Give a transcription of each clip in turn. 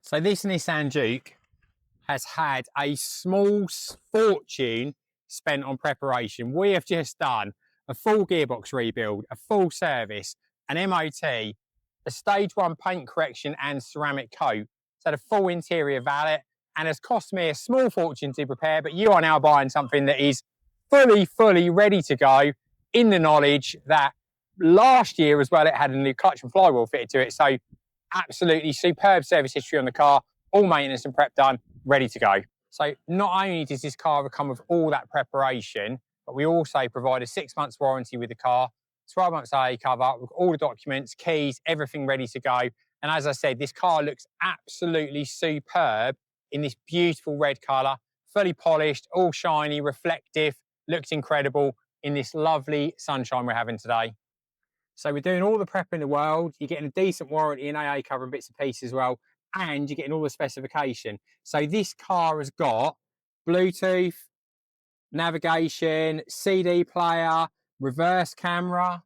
So this Nissan Juke has had a small fortune spent on preparation. We have just done a full gearbox rebuild, a full service, an MOT, a stage 1 paint correction and ceramic coat. It's had a full interior valet and has cost me a small fortune to prepare, but you are now buying something that is fully ready to go, in the knowledge that last year as well it had a new clutch and flywheel fitted to it. So absolutely superb service history on the car, all maintenance and prep done, ready to go. So not only does this car come with all that preparation, but we also provide a 6 months warranty with the car, 12 months AA cover, with all the documents, keys, everything ready to go. And as I said, this car looks absolutely superb in this beautiful red colour, fully polished, all shiny, reflective, looks incredible in this lovely sunshine we're having today. So we're doing all the prep in the world. You're getting a decent warranty and AA cover and bits and pieces as well. And you're getting all the specification. So this car has got Bluetooth, navigation, CD player, reverse camera,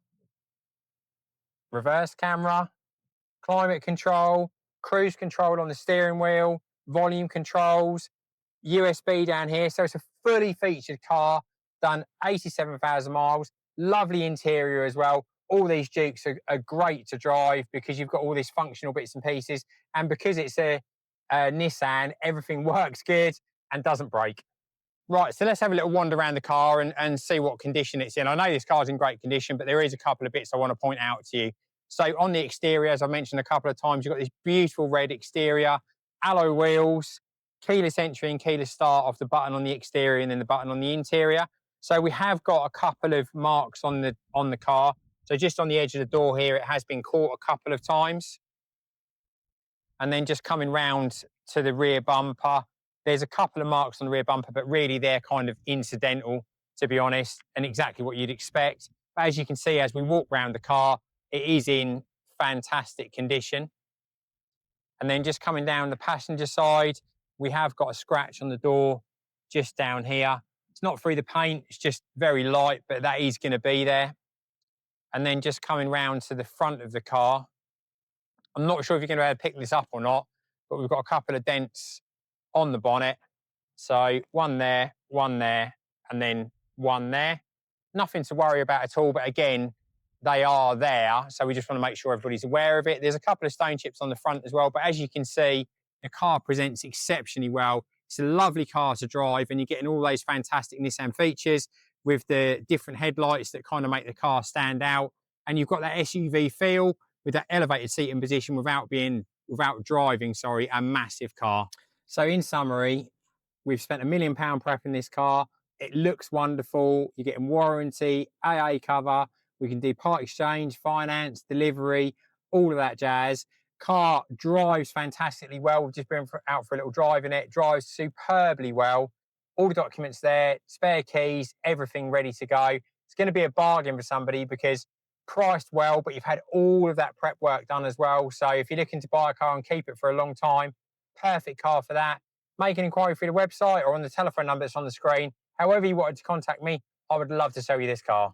climate control, cruise control on the steering wheel, volume controls, USB down here. So it's a fully featured car, done 87,000 miles, lovely interior as well. All these Jukes are great to drive because you've got all these functional bits and pieces. And because it's a Nissan, everything works good and doesn't break. Right, so let's have a little wander around the car and see what condition it's in. I know this car's in great condition, but there is a couple of bits I want to point out to you. So on the exterior, as I mentioned a couple of times, you've got this beautiful red exterior, alloy wheels, keyless entry and keyless start off the button on the exterior and then the button on the interior. So we have got a couple of marks on the car. So just on the edge of the door here, it has been caught a couple of times. And then just coming round to the rear bumper, there's a couple of marks on the rear bumper, but really they're kind of incidental, to be honest, and exactly what you'd expect. But as you can see, as we walk around the car, it is in fantastic condition. And then just coming down the passenger side, we have got a scratch on the door just down here. It's not through the paint, it's just very light, but that is going to be there. And then just coming round to the front of the car, I'm not sure if you're going to be able to pick this up or not, but we've got a couple of dents on the bonnet. So one there, and then one there. Nothing to worry about at all, but again, they are there. So we just want to make sure everybody's aware of it. There's a couple of stone chips on the front as well, but as you can see, the car presents exceptionally well. It's a lovely car to drive, and you're getting all those fantastic Nissan features with the different headlights that kind of make the car stand out. And you've got that SUV feel with that elevated seating position without driving a massive car. So in summary, we've spent £1 million prepping this car. It looks wonderful. You're getting warranty, AA cover. We can do part exchange, finance, delivery, all of that jazz. Car drives fantastically well. We've just been out for a little drive in it. Drives superbly well. All the documents there, spare keys, everything ready to go. It's going to be a bargain for somebody because priced well, but you've had all of that prep work done as well. So if you're looking to buy a car and keep it for a long time, perfect car for that. Make an inquiry through the website or on the telephone number that's on the screen. However you wanted to contact me, I would love to sell you this car.